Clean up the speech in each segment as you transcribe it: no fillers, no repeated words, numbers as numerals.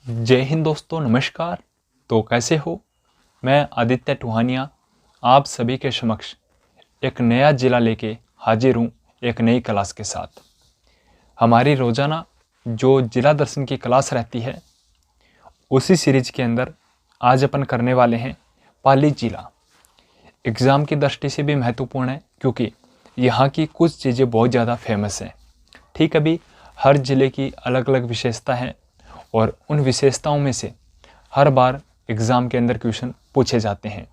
जय हिंद दोस्तों, नमस्कार। तो कैसे हो? मैं आदित्य टुहानिया आप सभी के समक्ष एक नया ज़िला लेके हाजिर हूँ एक नई क्लास के साथ। हमारी रोज़ाना जो जिला दर्शन की क्लास रहती है उसी सीरीज के अंदर आज अपन करने वाले हैं पाली जिला। एग्ज़ाम की दृष्टि से भी महत्वपूर्ण है क्योंकि यहाँ की कुछ चीज़ें बहुत ज़्यादा फेमस हैं। ठीक, अभी हर ज़िले की अलग अलग विशेषता है और उन विशेषताओं में से हर बार एग्ज़ाम के अंदर क्वेश्चन पूछे जाते हैं।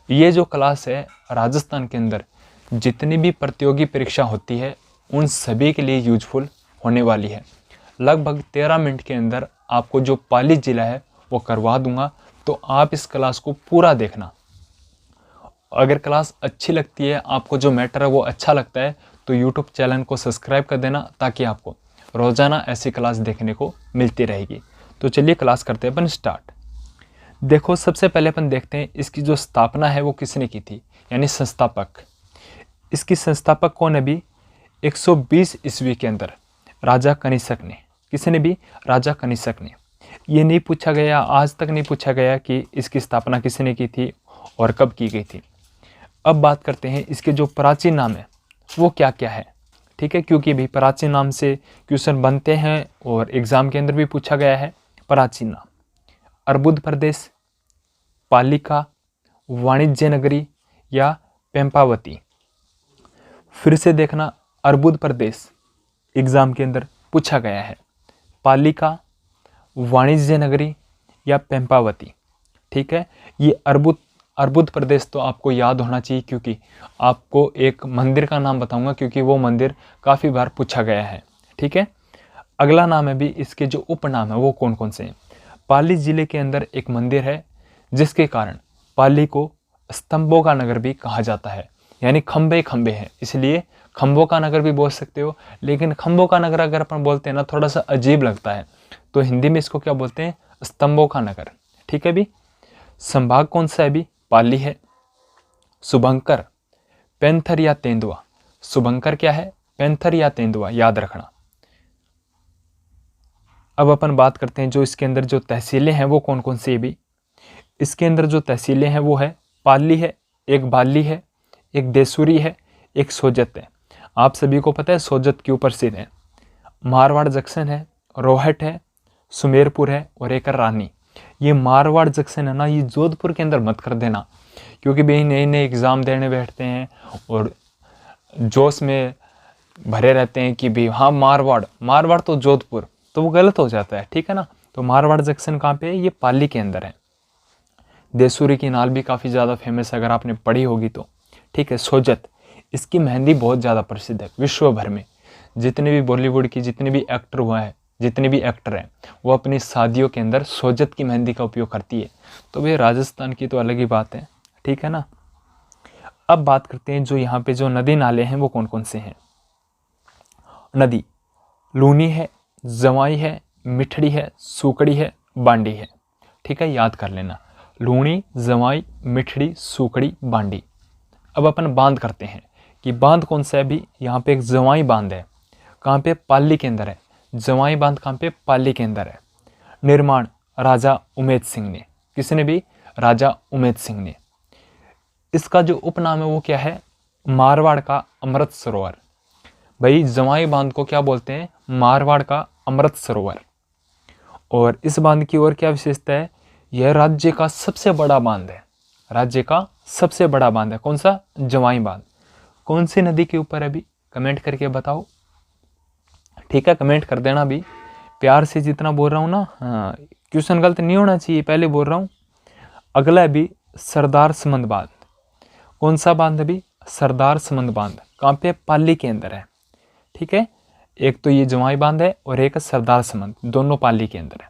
ये जो क्लास है राजस्थान के अंदर जितनी भी प्रतियोगी परीक्षा होती है उन सभी के लिए यूजफुल होने वाली है। लगभग 13 मिनट के अंदर आपको जो पाली ज़िला है वो करवा दूंगा, तो आप इस क्लास को पूरा देखना। अगर क्लास अच्छी लगती है, आपको जो मैटर है वो अच्छा लगता है, तो यूट्यूब चैनल को सब्सक्राइब कर देना ताकि आपको रोज़ाना ऐसी क्लास देखने को मिलती रहेगी। तो चलिए क्लास करते हैं अपन स्टार्ट। देखो, सबसे पहले अपन देखते हैं इसकी जो स्थापना है वो किसने की थी, यानी संस्थापक। इसकी संस्थापक कौन है भी? 120 ईस्वी के अंदर राजा कनिष्क ने। किसने भी? राजा कनिष्क ने। ये नहीं पूछा गया, आज तक नहीं पूछा गया कि इसकी स्थापना किसने की थी और कब की गई थी। अब बात करते हैं इसके जो प्राचीन नाम है वो क्या क्या है। ठीक है, क्योंकि भी प्राचीन नाम से क्वेश्चन बनते हैं और एग्जाम के अंदर भी पूछा गया है। प्राचीन नाम: अर्बुद प्रदेश, पालिका, वाणिज्य नगरी या पेम्पावती। फिर से देखना, अर्बुद प्रदेश एग्जाम के अंदर पूछा गया है, पालिका, वाणिज्य नगरी या पेम्पावती। ठीक है, ये अर्बुद प्रदेश तो आपको याद होना चाहिए क्योंकि आपको एक मंदिर का नाम बताऊंगा क्योंकि वो मंदिर काफ़ी बार पूछा गया है। ठीक है, अगला नाम है भी इसके जो उपनाम है वो कौन कौन से हैं। पाली जिले के अंदर एक मंदिर है जिसके कारण पाली को स्तंभों का नगर भी कहा जाता है, यानी खंबे खंबे हैं, इसलिए खंभों का नगर भी बोल सकते हो। लेकिन खंभों का नगर अगर अपन बोलते हैं ना, थोड़ा सा अजीब लगता है, तो हिंदी में इसको क्या बोलते हैं? स्तंभों का नगर। ठीक है भी। संभाग कौन सा है भी? पाली है। शुभंकर, पैंथर या तेंदुआ। शुभंकर क्या है? पैंथर या तेंदुआ, याद रखना। अब अपन बात करते हैं जो इसके अंदर जो तहसीलें हैं वो कौन कौन सी है भी। इसके अंदर जो तहसीलें हैं वो है पाली है, एक बाली है, एक देसूरी है, एक सोजत है। आप सभी को पता है सोजत क्यों प्रसिद्ध है। मारवाड़ जंक्शन है, रोहट है, सुमेरपुर है और एक रानी। ये मारवाड़ जंक्शन है ना, ये जोधपुर के अंदर मत कर देना क्योंकि भाई नए नए एग्ज़ाम देने बैठते हैं और जोश में भरे रहते हैं कि भाई हाँ मारवाड़ तो जोधपुर, तो वो गलत हो जाता है। ठीक है ना, तो मारवाड़ जंक्शन कहाँ पे है? ये पाली के अंदर है। देसूरी की नाल भी काफ़ी ज़्यादा फेमस है अगर आपने पढ़ी होगी तो। ठीक है, सोजत, इसकी मेहंदी बहुत ज़्यादा प्रसिद्ध है विश्व भर में। जितने भी बॉलीवुड की जितने भी एक्टर हुआ है, जितने भी एक्टर हैं, वो अपनी शादियों के अंदर सोजत की मेहंदी का उपयोग करती है। तो भाई राजस्थान की तो अलग ही बात है। ठीक है ना। अब बात करते हैं जो यहाँ पे जो नदी नाले हैं वो कौन कौन से हैं। नदी लूनी है, जवाई है, मिठड़ी है, सूकड़ी है, बांडी है। ठीक है, याद कर लेना, लूनी, जवाई, मिठड़ी, सूकड़ी, बांडी। अब अपन बांध करते हैं कि बांध कौन सा है भी। यहाँ पे एक जवाई बांध है, कहाँ पे? पाली के अंदर है। जवाई बांध कहाँ पे? पाली के अंदर है। निर्माण राजा उमेद सिंह ने। किसने भी? राजा उमेद सिंह ने। इसका जो उपनाम है वो क्या है? मारवाड़ का अमृत सरोवर। भाई जवाई बांध को क्या बोलते हैं? मारवाड़ का अमृत सरोवर। और इस बांध की और क्या विशेषता है? यह राज्य का सबसे बड़ा बांध है। राज्य का सबसे बड़ा बांध है। कौन सा? जवाई बांध। कौन सी नदी के ऊपर है भी? कमेंट करके बताओ। ठीक है, कमेंट कर देना भी। प्यार से जितना बोल रहा हूँ ना, हाँ, क्वेश्चन गलत नहीं होना चाहिए, पहले बोल रहा हूँ। अगला है भी सरदार समंद बांध। कौन सा बांध है भी? सरदार समंद बांध। कहाँ पे? पाली के अंदर है। ठीक है, एक तो ये जवाई बांध है और एक सरदार समंद, दोनों पाली के अंदर है।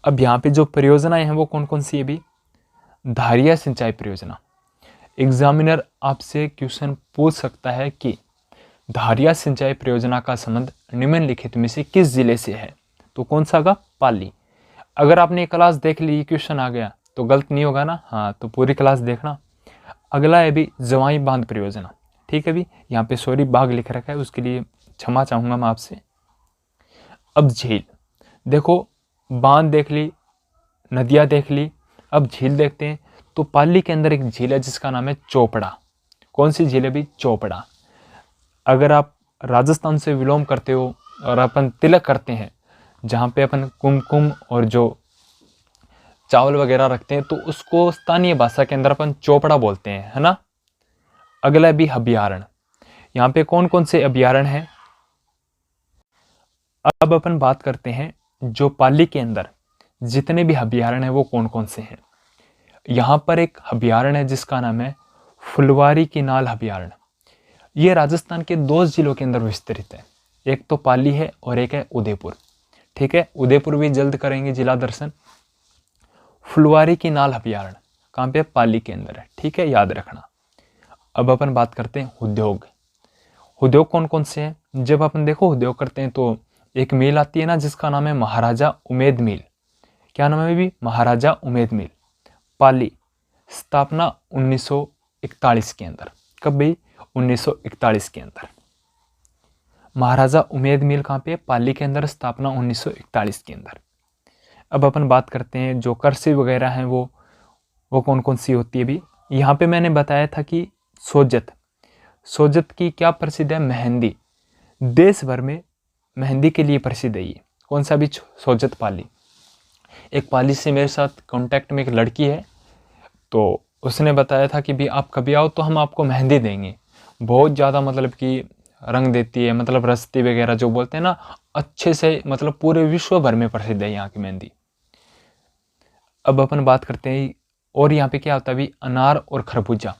अब यहाँ पे जो परियोजनाएं हैं वो कौन कौन सी है भी? धारिया सिंचाई परियोजना। एग्जामिनर आपसे क्वेश्चन पूछ सकता है कि धारिया सिंचाई परियोजना का संबंध निम्नलिखित में से किस जिले से है? तो कौन सा होगा? पाली। अगर आपने क्लास देख ली, क्वेश्चन आ गया तो गलत नहीं होगा ना, हाँ, तो पूरी क्लास देखना। अगला है भी जवाई बांध परियोजना। ठीक है भी, यहाँ पे सॉरी बाघ लिख रखा है, उसके लिए क्षमा चाहूँगा मैं आपसे। अब झील देखो, बांध देख ली, नदियाँ देख ली, अब झील देखते हैं। तो पाली के अंदर एक झील है जिसका नाम है चोपड़ा। कौन सी झील है भी? चोपड़ा। अगर आप राजस्थान से विलोम करते हो और अपन तिलक करते हैं, जहाँ पे अपन कुमकुम और जो चावल वगैरह रखते हैं, तो उसको स्थानीय भाषा के अंदर अपन चोपड़ा बोलते हैं, है ना। अगला भी अभ्यारण्य। यहाँ पे कौन कौन से अभ्यारण्य हैं? अब अपन बात करते हैं जो पाली के अंदर जितने भी अभ्यारण्य हैं वो कौन कौन से हैं। यहाँ पर एक अभ्यारण्य है जिसका नाम है फुलवारी की नाल अभ्यारण्य। ये राजस्थान के 2 जिलों के अंदर विस्तृत है, एक तो पाली है और एक है उदयपुर। ठीक है, उदयपुर भी जल्द करेंगे जिला दर्शन। फुलवारी की नाल अभ्यारण्य कहाँ पे? पाली के अंदर है। ठीक है, याद रखना। अब अपन बात करते हैं उद्योग। उद्योग कौन कौन से हैं? जब अपन देखो उद्योग करते हैं तो एक मिल आती है ना जिसका नाम है महाराजा उमेद मिल। क्या नाम है भी? महाराजा उमेद मिल। पाली, स्थापना 1941 के अंदर। कब भाई? 1941 के अंदर। महाराजा उमेद मिल कहाँ पे? पाली के अंदर, स्थापना 1941 के अंदर। अब अपन बात करते हैं जो कृषि वगैरह हैं वो कौन कौन सी होती है भी। यहाँ पे मैंने बताया था कि सोजत की क्या प्रसिद्ध है? मेहंदी। देश भर में मेहंदी के लिए प्रसिद्ध है ये। कौन सा भी? सोजत पाली। एक पाली से मेरे साथ कांटेक्ट में एक लड़की है, तो उसने बताया था कि भी आप कभी आओ तो हम आपको मेहंदी देंगे। बहुत ज़्यादा मतलब कि रंग देती है, मतलब रस्ती वगैरह जो बोलते हैं ना, अच्छे से, मतलब पूरे विश्व भर में प्रसिद्ध है यहाँ की मेहंदी। अब अपन बात करते हैं और यहाँ पे क्या होता है भी? अनार और खरबूजा।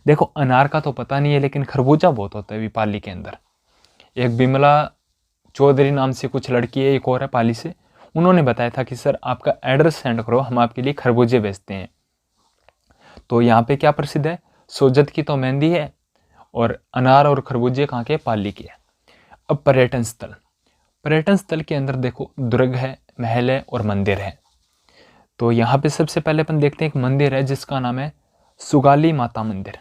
देखो अनार का तो पता नहीं है, लेकिन खरबूजा बहुत होता है भी पाली के अंदर। एक बिमला चौधरी नाम से कुछ लड़की है, एक और है पाली से, उन्होंने बताया था कि सर आपका एड्रेस सेंड करो, हम आपके लिए खरबूजे भेजते हैं। तो यहाँ पे क्या प्रसिद्ध है? सोजत की तो मेहंदी है, और अनार और खरबूजे कहाँ के? पाली के। अब पर्यटन स्थल के अंदर देखो दुर्ग है, महल है और मंदिर है। तो यहाँ पे सबसे पहले अपन देखते हैं एक मंदिर है जिसका नाम है सुगाली माता मंदिर।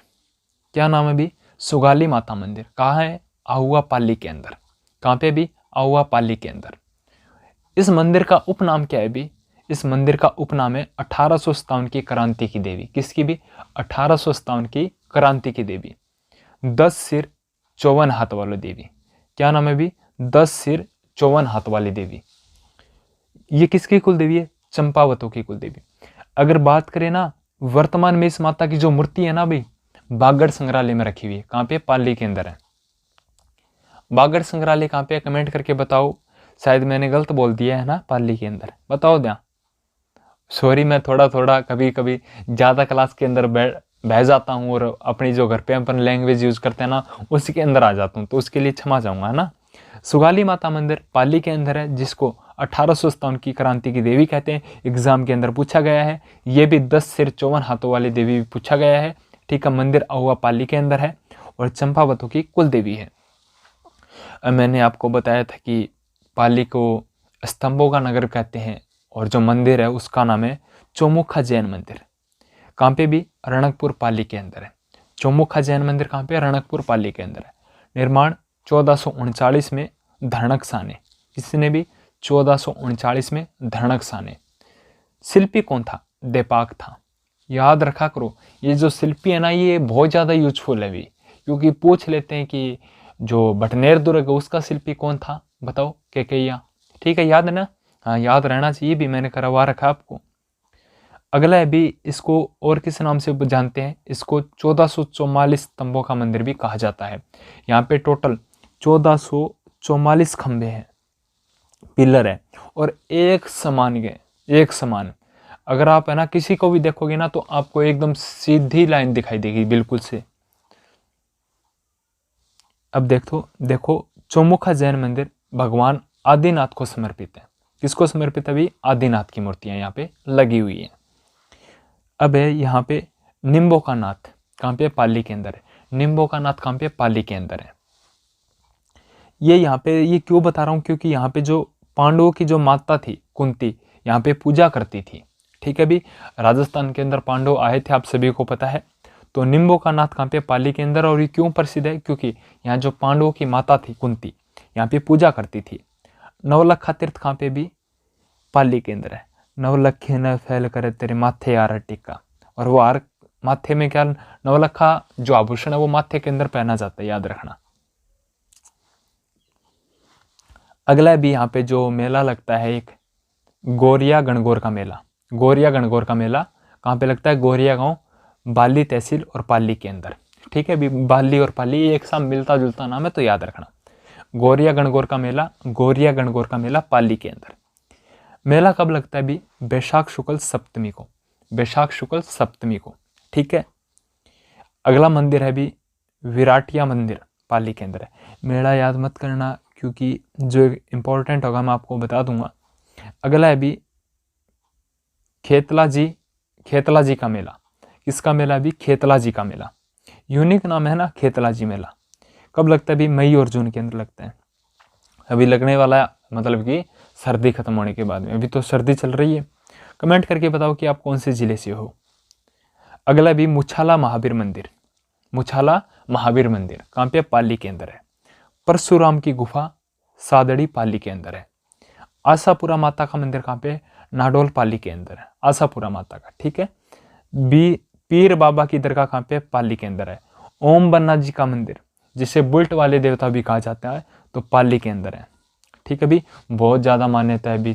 क्या नाम है भी? सुगाली माता मंदिर। कहाँ है? आहुआ पाली के अंदर। कहाँ पे भी? आहुआ पाली के अंदर। इस मंदिर का उपनाम क्या है भी? इस मंदिर का उपनाम है 1857 की क्रांति की देवी। किसकी भी? 1857 की क्रांति की देवी, 10 सिर 54 हाथ वाली देवी। क्या नाम है भी? 10 सिर 54 हाथ वाली देवी। ये किसकी कुल देवी है? चंपावतों की कुल देवी। अगर बात करें ना, वर्तमान में इस माता की जो मूर्ति है ना भाई, बागड़ संग्रहालय में रखी हुई है। कहाँ पे? पाली के अंदर है। बागड़ संग्रहालय कहाँ पे? कमेंट करके बताओ। शायद मैंने गलत बोल दिया है ना, पाली के अंदर। बताओ क्या? सॉरी, मैं थोड़ा कभी कभी ज़्यादा क्लास के अंदर बह जाता हूँ और अपनी जो घर पे अपन लैंग्वेज यूज़ करते हैं ना उसी के अंदर आ जाता हूँ, तो उसके लिए क्षमा चाहूँगा, है ना। सुगाली माता मंदिर पाली के अंदर है, जिसको 1857 की क्रांति की देवी कहते हैं। एग्जाम के अंदर पूछा गया है। ये भी 10 सिर 54 हाथों वाली देवी भी पूछा गया है। ठीक है, मंदिर आहुआ पाली के अंदर है और चंपावतों की कुल देवी है। मैंने आपको बताया था कि पाली को स्तंभों का नगर कहते हैं, और जो मंदिर है उसका नाम है चौमुखा जैन मंदिर। कहाँ पे भी? रणकपुर पाली के अंदर है। चौमुखा जैन मंदिर कहाँ पे? रणकपुर पाली के अंदर है। निर्माण 1439 में धरणकसा ने। किसने भी? 1439 में धरणकसा ने। शिल्पी कौन था? देपाक था। याद रखा करो, ये जो शिल्पी है ना ये बहुत ज़्यादा यूजफुल है भी, क्योंकि पूछ लेते हैं कि जो बटनेर दुर्ग है उसका शिल्पी कौन था, बताओ। केकैया। ठीक है, याद है ना? हाँ, याद रहना चाहिए भी, मैंने करवा रखा आपको। अगला है भी, इसको और किस नाम से जानते हैं? इसको 1444 स्तंभों का मंदिर भी कहा जाता है। यहाँ पे टोटल 1444 खंभे हैं, पिलर है, और एक समान। अगर आप है ना किसी को भी देखोगे ना तो आपको एकदम सीधी लाइन दिखाई देगी बिल्कुल से। अब देखो चौमुखा जैन मंदिर भगवान आदिनाथ को समर्पित है। किसको समर्पित है भी? आदिनाथ की मूर्तियां यहाँ पे लगी हुई हैं। अब है यहाँ पे निम्बो का नाथ। कहाँ पे? पाली के अंदर है। निम्बो का नाथ कहाँ पे? पाली के अंदर है। ये यहाँ पे ये क्यों बता रहा हूँ? क्योंकि यहाँ पे जो पांडवों की जो माता थी कुंती, यहाँ पे पूजा करती थी। ठीक है भी, राजस्थान के अंदर पांडव आए थे, आप सभी को पता है। तो निम्बो का नाथ कहाँ पे? पाली के अंदर। और ये क्यों प्रसिद्ध है? क्योंकि यहाँ जो पांडवों की माता थी कुंती, यहाँ पे पूजा करती थी। नवलखा तीर्थ कहाँ पे भी? पाली के अंदर है। नवलखे न फैल करे तेरे माथे यार टिक्का, और वो हार माथे में क्या, नवलखा जो आभूषण है वो माथे के अंदर पहना जाता है, याद रखना। अगला भी यहाँ पे जो मेला लगता है एक गोरिया गणगौर का मेला। गोरिया गणगौर का मेला कहाँ पे लगता है? गोरिया गांव, बाली तहसील और पाली के अंदर। ठीक है, अभी बाली और पाली एक साथ मिलता जुलता नाम है, तो याद रखना। गोरिया गणगौर का मेला, गोरिया गणगौर का मेला पाली के अंदर। मेला कब लगता है? भी बैशाख शुक्ल सप्तमी को, बैशाख शुक्ल सप्तमी को। ठीक है, अगला मंदिर है भी विराटिया मंदिर, पाली के अंदर है। मेला याद मत करना क्योंकि जो इंपॉर्टेंट होगा मैं आपको बता दूंगा। अगला है भी खेतला जी का मेला। किसका मेला? भी खेतला जी का मेला। यूनिक नाम है ना, खेतला जी मेला। कब लगता है? भी मई और जून के अंदर लगता है। अभी लगने वाला है, मतलब कि सर्दी खत्म होने के बाद में। अभी तो सर्दी चल रही है। कमेंट करके बताओ कि आप कौन से जिले से हो। अगला भी मुछाला महावीर मंदिर। मुछाला महावीर मंदिर कहाँ पे? पाली के अंदर है। परशुराम की गुफा सादड़ी पाली के अंदर है। आशापुरा माता का मंदिर कहाँ पे? नाडोल पाली के अंदर है, आशापुरा माता का। ठीक है, पीर बाबा की दरगाह कहाँ पे? पाली के अंदर है। ओम बन्ना जी का मंदिर, जिसे बुल्ट वाले देवता भी कहा जाता है, तो पाली के अंदर है। ठीक है, भी बहुत ज़्यादा मान्यता है भी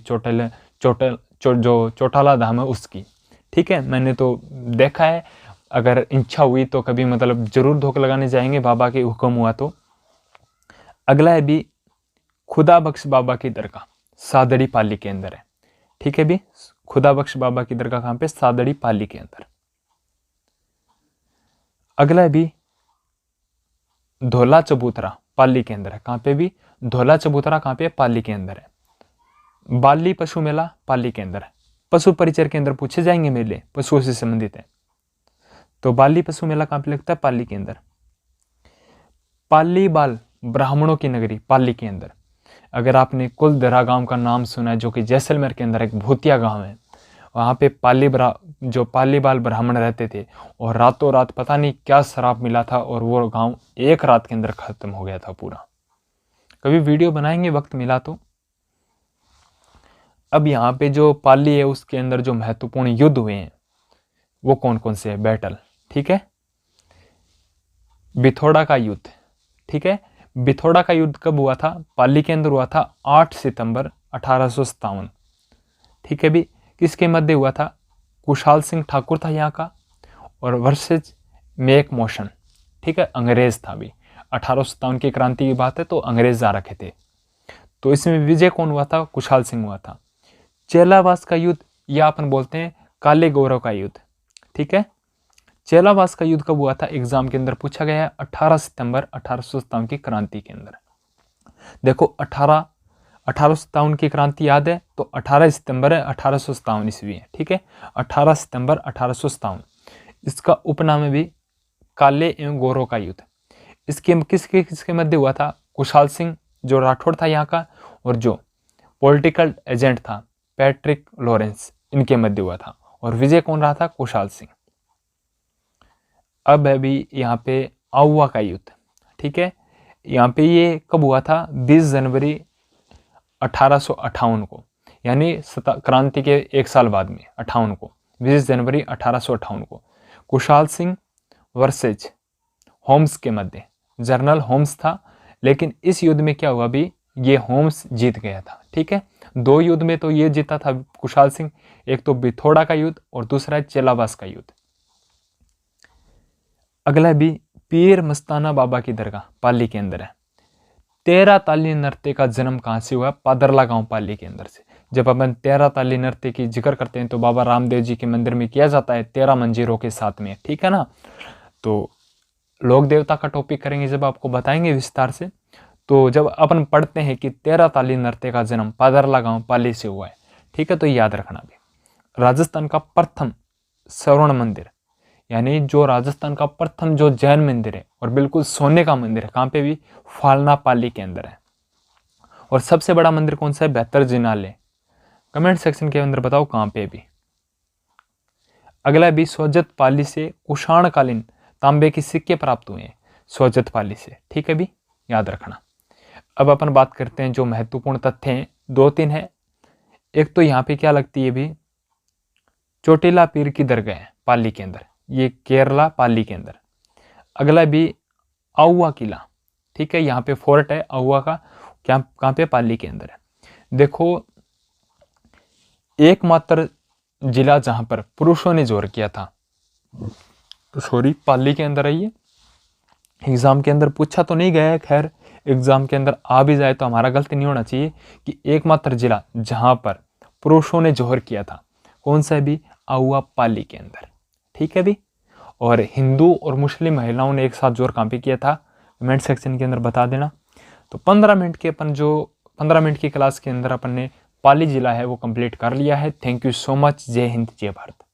जो चौटाला धाम है उसकी। ठीक है, मैंने तो देखा है, अगर इच्छा हुई तो कभी मतलब जरूर धोख लगाने जाएंगे, बाबा के हुक्म हुआ तो। अगला है भी खुदा बख्श बाबा की दरगाह, सादड़ी पाली के अंदर है। ठीक है भी, खुदा बख्श बाबा की दरगाह कहाँ पे? सादड़ी पाली के अंदर। अगला है भी धोला चबूतरा, पाली के अंदर है। कहाँ पे? भी धोला चबूतरा कहाँ पे? पाली के अंदर है। बाली पशु मेला पाली के अंदर है। पशु परिचर के अंदर पूछे जाएंगे मेले, पशुओं से संबंधित है, तो बाली पशु मेला कहाँ पे लगता है? पाली के अंदर। पाली बाल ब्राह्मणों की नगरी, पाली के अंदर। अगर आपने कुलधरा गांव का नाम सुना है, जो कि जैसलमेर के अंदर एक भूतिया गांव है, वहाँ पे जो पालीबाल ब्राह्मण रहते थे, और रातों रात पता नहीं क्या श्राप मिला था, और वो गांव एक रात के अंदर खत्म हो गया था पूरा। कभी वीडियो बनाएंगे वक्त मिला तो। अब यहाँ पे जो पाली है उसके अंदर जो महत्वपूर्ण युद्ध हुए हैं वो कौन कौन से है? बैटल। ठीक है, बिथोड़ा का युद्ध। ठीक है, बिथोड़ा का युद्ध कब हुआ था? पाली के अंदर हुआ था 8 सितंबर 1857। ठीक है भी, किसके मध्य हुआ था? कुशाल सिंह ठाकुर था यहाँ का, और वर्सेज मेक मोशन। ठीक है, अंग्रेज था भी। 1857 की क्रांति की बात है, तो अंग्रेज आ रखे थे। तो इसमें विजय कौन हुआ था? कुशाल सिंह हुआ था। चेलावास का युद्ध, या अपन बोलते हैं काले गौरव का युद्ध। ठीक है, चेलावास का युद्ध कब हुआ था? एग्जाम के अंदर पूछा गया है, 18 सितंबर 1857 की क्रांति के अंदर। देखो 1857 की क्रांति याद है, तो 18 सितंबर है, 1857 ईस्वी है। ठीक है, 18 सितंबर 1857। इसका उपनाम है भी काले एवं गौरव का युद्ध। इसके किसके मध्य हुआ था? कुशाल सिंह जो राठौड़ था यहाँ का, और जो पॉलिटिकल एजेंट था पैट्रिक लॉरेंस, इनके मध्य हुआ था। और विजय कौन रहा था? कुशाल सिंह। अब है भी यहाँ पे आउवा का युद्ध। ठीक है, यहाँ पे ये कब हुआ था? 20 जनवरी 1858 को, यानी क्रांति के एक साल बाद में 58 को, 20 जनवरी 1858 को। कुशाल सिंह वर्सेज होम्स के मध्य, जनरल होम्स था, लेकिन इस युद्ध में क्या हुआ भी? ये होम्स जीत गया था। ठीक है, 2 युद्ध में तो ये जीता था कुशाल सिंह, एक तो बिथोड़ा का युद्ध और दूसरा है चेलावास का युद्ध। अगला भी पीर मस्ताना बाबा की दरगाह, पाली के अंदर है। 13 ताली नृत्य का जन्म कहाँ से हुआ? पादरला गांव, पाली के अंदर से। जब अपन 13 ताली नृत्य की जिक्र करते हैं तो बाबा रामदेव जी के मंदिर में किया जाता है 13 मंजीरों के साथ में। ठीक है ना, तो लोक देवता का टॉपिक करेंगे जब, आपको बताएंगे विस्तार से। तो जब अपन पढ़ते हैं कि 13 ताली नृत्य का जन्म पादरला गांव, पाली से हुआ है, ठीक है, तो याद रखना भी। राजस्थान का प्रथम स्वर्ण मंदिर, यानी जो राजस्थान का प्रथम जो जैन मंदिर है और बिल्कुल सोने का मंदिर है, कहाँ पे भी? फालना, पाली के अंदर है। और सबसे बड़ा मंदिर कौन सा है? बेहतर जिनालय। कमेंट सेक्शन के अंदर बताओ कहाँ पे भी। अगला भी सोजत पाली से कुषाण कालीन तांबे के सिक्के प्राप्त हुए हैं, सोजत पाली से। ठीक है भी, याद रखना। अब अपन बात करते हैं जो महत्वपूर्ण तथ्य हैं, 2-3 है। एक तो यहाँ पे क्या लगती है भी, चोटीला पीर की दरगाह है पाली के अंदर, ये केरला पाली के अंदर। अगला भी आउवा किला, ठीक है, यहाँ पे फोर्ट है आउवा का, क्या कहाँ पे, पाली के अंदर है। देखो एकमात्र जिला जहां पर पुरुषों ने जोर किया था, तो सॉरी पाली के अंदर है ये। एग्जाम के अंदर पूछा तो नहीं गया है, खैर एग्जाम के अंदर आ भी जाए तो हमारा गलती नहीं होना चाहिए कि एकमात्र जिला जहां पर पुरुषों ने जोहर किया था, कौन सा भी, आउवा पाली के अंदर, ठीक है भी। और हिंदू और मुस्लिम महिलाओं ने एक साथ जोर कहाँ पे किया था, कमेंट सेक्शन के अंदर बता देना। तो 15 मिनट के अपन जो 15 मिनट की क्लास के अंदर अपन ने पाली जिला है वो कंप्लीट कर लिया है। Thank you so much. जय हिंद जय भारत।